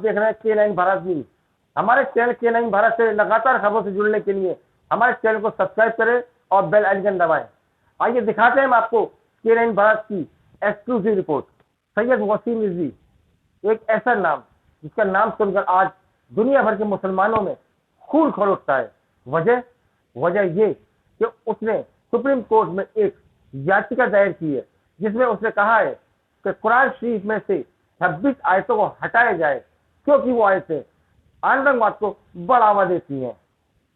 देख रहे हैं K9 भारत न्यूज। हमारे चैनल K9 भारत से लगातार खबरों से जुड़ने के लिए हमारे चैनल को सब्सक्राइब करें और बेल आइकन दबाएं। आइए दिखाते हैं हम आपको K9 भारत की एक्सक्लूसिव रिपोर्ट। सैयद वसीम रिजवी, एक ऐसा नाम जिसका नाम सुनकर आज दुनिया भर के मुसलमानों में खून खौल उठता है। वजह ये कि उसने सुप्रीम कोर्ट में एक याचिका दायर की है, जिसमें उसने कहा है कि कुरान शरीफ में से 26 आयतों को हटाया जाए, क्योंकि वो आयतें आतंकवाद को बढ़ावा देती हैं।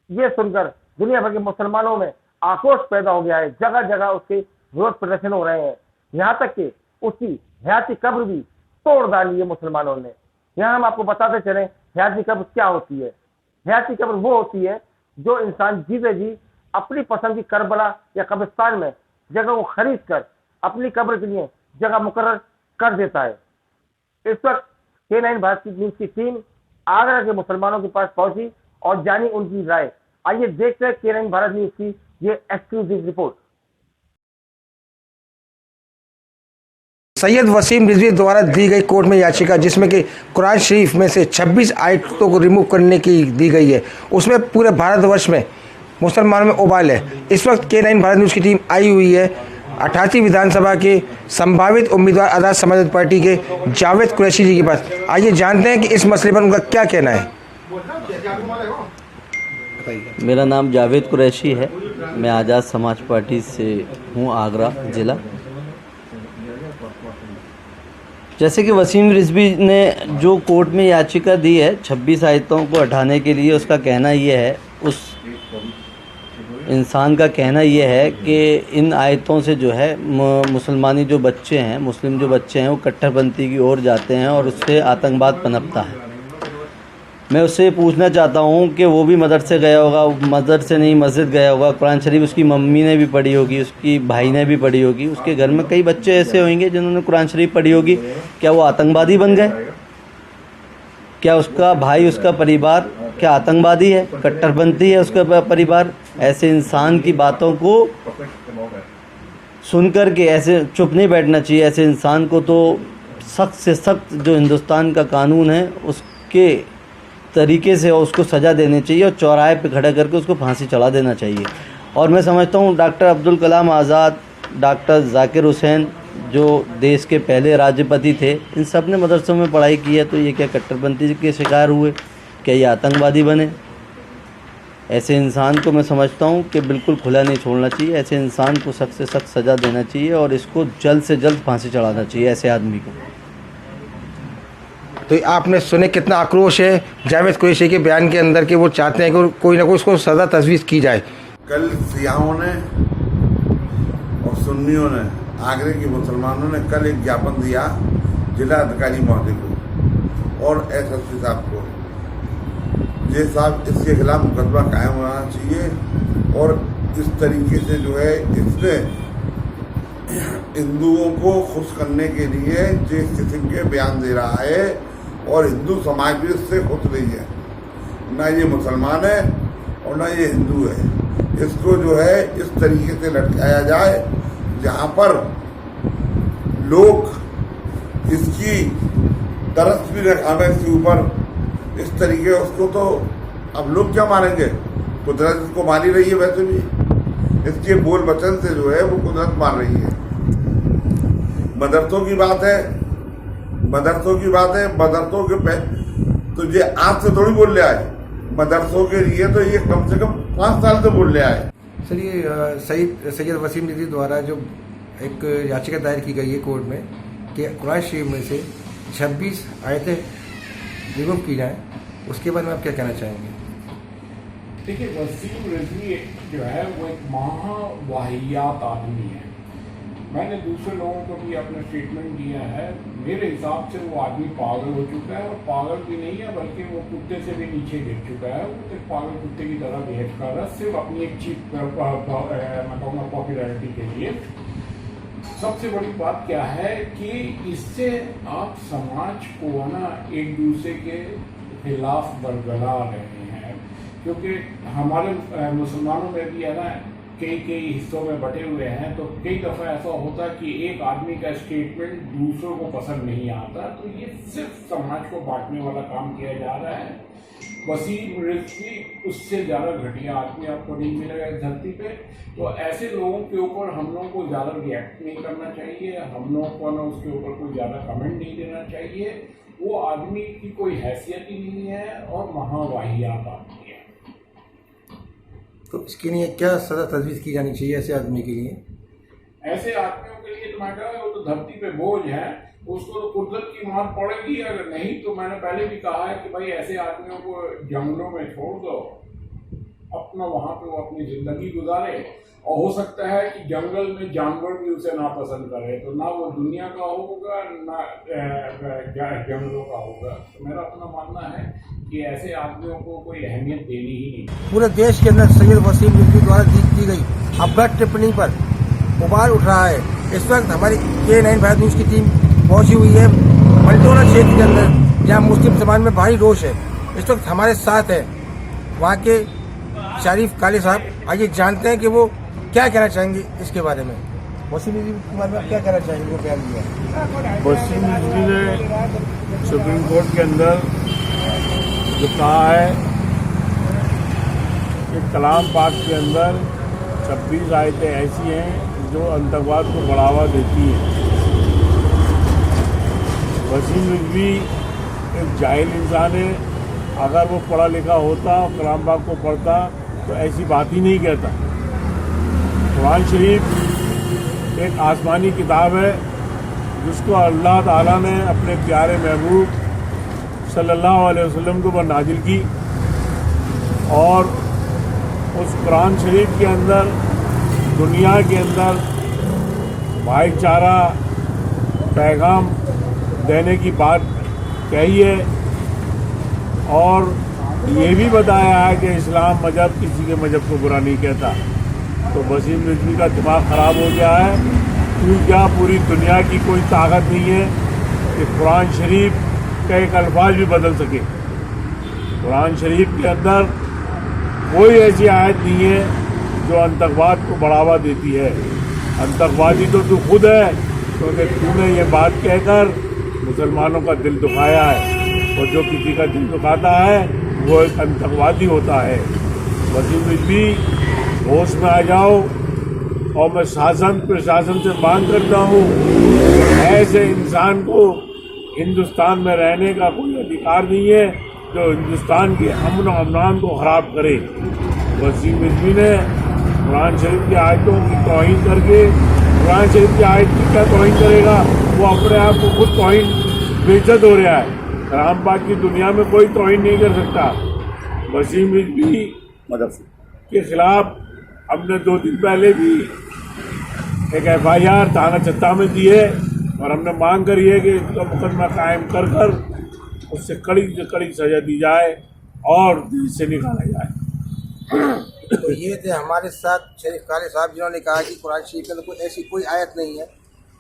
ये सुनकर दुनिया भर के मुसलमानों में आक्रोश पैदा हो गया है। जगह जगह उसके विरोध प्रदर्शन हो रहे हैं। यहाँ तक कि उसकी हयाती कब्र भी तोड़ डाली है मुसलमानों ने। यहाँ हम आपको बताते चले हयाती कब्र क्या होती है। हयाती कब्र वो होती है जो इंसान जीते जी अपनी पसंद की करबला या कब्रिस्तान में जगह को खरीद कर अपनी कब्र के लिए जगह मुकर्रर कर देता है। इस वक्त K9 भारत की न्यूज की टीम आगरा के मुसलमानों के पास पहुंची और जानी उनकी राय। आइए देखते हैं K9 भारत न्यूज की ये एक्सक्लूसिव रिपोर्ट। सैयद वसीम रिजवी द्वारा दी गई कोर्ट में याचिका, जिसमें कि कुरान शरीफ में से 26 आयतों को रिमूव करने की दी गई है, उसमें पूरे भारतवर्ष में मुसलमानों में उबाल है। इस वक्त K9 भारत न्यूज़ की टीम आई हुई है 88 विधानसभा के संभावित उम्मीदवार आज़ाद समाजवादी पार्टी के जावेद कुरैशी जी के पास। आइए जानते हैं कि इस मसले पर उनका क्या कहना है। मेरा नाम जावेद कुरैशी है। मैं आज़ाद समाज पार्टी से हूँ, आगरा ज़िला। जैसे कि वसीम रिजवी ने जो कोर्ट में याचिका दी है 26 आयतों को हटाने के लिए, उसका कहना ये है, उस इंसान का कहना ये है कि इन आयतों से जो है मुसलमानी जो बच्चे हैं, मुस्लिम जो बच्चे हैं, वो कट्टरपंथी की ओर जाते हैं और उससे आतंकवाद पनपता है। मैं उससे पूछना चाहता हूँ कि वो भी मदरसे गया होगा, मदरसे नहीं मस्जिद गया होगा, कुरान शरीफ उसकी मम्मी ने भी पढ़ी होगी, उसकी भाई ने भी पढ़ी होगी, उसके घर में कई बच्चे ऐसे होंगे जिन्होंने कुरान शरीफ पढ़ी होगी। क्या वो आतंकवादी बन गए? क्या उसका भाई, उसका परिवार क्या आतंकवादी है, कट्टरपंथी है उसका परिवार? ऐसे इंसान की बातों को सुन कर के ऐसे चुप नहीं बैठना चाहिए। ऐसे इंसान को तो सख्त से सख्त जो हिंदुस्तान का कानून है उसके तरीके से उसको सज़ा देनी चाहिए और चौराहे पे खड़ा करके उसको फांसी चढ़ा देना चाहिए। और मैं समझता हूँ डॉक्टर अब्दुल कलाम आज़ाद, डॉक्टर जाकिर हुसैन जो देश के पहले राष्ट्रपति थे, इन सब ने मदरसों में पढ़ाई की है, तो ये क्या कट्टरपंथी के शिकार हुए? क्या ये आतंकवादी बने? ऐसे इंसान को मैं समझता हूँ कि बिल्कुल खुला नहीं छोड़ना चाहिए। ऐसे इंसान को सख्त से सख्त सज़ा देना चाहिए और इसको जल्द से जल्द फांसी चढ़ाना चाहिए ऐसे आदमी को। तो आपने सुने कितना आक्रोश है जावेद कुरैशी के बयान के अंदर कि वो चाहते हैं कि कोई ना कोई उसको सज़ा तजवीज़ की जाए। कल सियाहों ने और सुन्नियों ने, आगरे के मुसलमानों ने कल एक ज्ञापन दिया जिला अधिकारी महोदय को और SSP साहब को। ये साहब इसके खिलाफ मुकदमा कायम होना चाहिए और इस तरीके से जो है इसने हिंदुओं को खुश करने के लिए जिस किस्म के बयान दे रहा है और हिंदू समाज भी इससे खुश नहीं है। ना ये मुसलमान है और ना ये हिंदू है। इसको जो है इस तरीके से लटकाया जाए जहाँ पर लोग इसकी तरस भी न खाना इसके ऊपर, इस तरीके उसको तो अब लोग क्या मारेंगे? कुदरत इसको मार ही रही है। वैसे भी इसके बोल वचन से जो है वो कुदरत मार रही है। मदरसों की बात है, मदरसों के तो ये आज से थोड़ी बोल ले आए। मदरसों के लिए तो ये कम से कम 5 साल से बोल ले आए। सर, ये सैयद वसीम रिजवी द्वारा जो एक याचिका दायर की गई है कोर्ट में कि कुरान शरीफ में से 26 आयतें रिमूव की जाएं, उसके बारे में आप क्या कहना चाहेंगे? देखिए, वसीम रिजवी जो है वो एक महावाहियात आदमी है। मैंने दूसरे लोगों को भी अपना स्टेटमेंट दिया है। मेरे हिसाब से वो आदमी पागल हो चुका है और पागल भी नहीं है बल्कि वो कुत्ते से भी नीचे गिर चुका है। वो एक पागल कुत्ते की तरह बिहेव कर रहा है सिर्फ अपनी एक चीप मैं कहूँगा पॉपुलैरिटी के लिए। सबसे बड़ी बात क्या है कि इससे आप समाज को ना एक दूसरे के खिलाफ बरगला रहे हैं, क्योंकि हमारे मुसलमानों में भी है ना कई कई हिस्सों में बटे हुए हैं, तो कई दफ़ा ऐसा होता है कि एक आदमी का स्टेटमेंट दूसरों को पसंद नहीं आता, तो ये सिर्फ समाज को बांटने वाला काम किया जा रहा है। वसीम रिजवी उससे ज़्यादा घटिया आदमी आपको नहीं मिलेगा इस धरती पे। तो ऐसे लोगों के ऊपर हम लोगों को ज़्यादा रिएक्ट नहीं करना चाहिए, हम लोगों को ना उसके ऊपर कोई ज़्यादा कमेंट नहीं देना चाहिए। वो आदमी की कोई हैसियत ही नहीं है और महावाहियात आदमी है। तो इसके लिए क्या सजा तजवीज़ की जानी चाहिए ऐसे आदमी के लिए? ऐसे आदमियों के लिए तो मैं कह रहा हूं, वो तो धरती पे बोझ है, उसको तो कुदरत की मार पड़ेगी। अगर नहीं तो मैंने पहले भी कहा है कि भाई ऐसे आदमियों को जंगलों में छोड़ दो, अपना वहां पे वो अपनी जिंदगी गुजारे। और हो सकता है कि जंगल में जानवर भी उसे ना पसंद करे, तो ना वो दुनिया का होगा ना जंगलों का होगा। तो मेरा अपना मानना है कि ऐसे आदमियों को कोई अहमियत देनी ही नहीं। पूरे देश के अंदर सैयद वसीम रिजवी द्वारा दी गई अपघात टिप्पणी पर उबाल उठ रहा है। इस वक्त हमारी K9 भारत न्यूज़ की टीम पहुंची हुई है मल्टोना क्षेत्र के अंदर, जहां मुस्लिम समाज में भारी रोष है। इस वक्त हमारे साथ है वहां के शरीफ काली साहब। आइए जानते हैं कि वो क्या कहना चाहेंगे इसके बारे में। वसीम रिजवी के बारे में आप क्या कहना चाहेंगे? वो बयान दिया वसीम रिजवी ने सुप्रीम कोर्ट के अंदर जो कहा है कि कलाम पाक के अंदर 26 आयतें ऐसी हैं जो आतंकवाद को बढ़ावा देती हैं। वसीम रिजवी एक जाहिल इंसान है। अगर वो पढ़ा लिखा होता और कलाम पाक को पढ़ता तो ऐसी बात ही नहीं कहता। कुरान शरीफ एक आसमानी किताब है जिसको अल्लाह ताला ने अपने प्यारे महबूब सल्लल्लाहु अलैहि वसल्लम के ऊपर नाजिल की, और उस कुरान शरीफ के अंदर दुनिया के अंदर भाईचारा पैगाम देने की बात कही है, और ये भी बताया है कि इस्लाम मजहब किसी के मजहब को बुरा नहीं कहता। तो वसीम रिजवी का दिमाग ख़राब हो गया है। क्या पूरी दुनिया की कोई ताकत नहीं है कि कुरान शरीफ का एक अल्फाज भी बदल सके। कुरान शरीफ के अंदर कोई ऐसी आयत नहीं है जो आतंकवाद को बढ़ावा देती है। आतंकवादी तो तू खुद है, क्योंकि तूने ये बात कहकर मुसलमानों का दिल दुखाया है, और जो किसी का दिल दुखाता है वो एक आतंकवादी होता है। वसीम रिजवी होश में आ जाओ, और मैं शासन प्रशासन से मांग करता हूँ, ऐसे इंसान को हिंदुस्तान में रहने का कोई अधिकार नहीं है जो हिंदुस्तान के अमन और अमनान को ख़राब करे। वसीम रिजवी ने कुरान शरीफ की आयतों की तौहीन करके, कुरान शरीफ की आयत की क्या तौहीन करेगा? वो अपने आप को खुद तौहीन बेइज्जत हो रहा है। कलाम पाक की दुनिया में कोई तौहीन नहीं कर सकता। वसीम रिजवी के खिलाफ हमने 2 दिन पहले भी एक FIR थाना चत्ता में दी है, और हमने मांग करी है कि इसका मुकदमा कायम कर कर उससे कड़ी से कड़ी सजा दी जाए और देश से निकाला जाए। तो ये थे हमारे साथ शरीफ काली साहब, जिन्होंने कहा कि कुरान शरीफ के अंदर कोई ऐसी कोई आयत नहीं है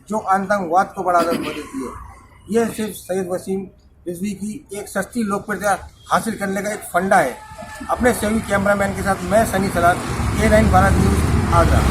जो आतंकवाद को बढ़ावा देती है। ये सिर्फ सैयद वसीम रिजवी की एक सस्ती लोकप्रियता हासिल करने का एक फंडा है। अपने सहयोगी कैमरामैन के साथ मैं सनी सलाद, K9 भारत न्यूज़, आगरा।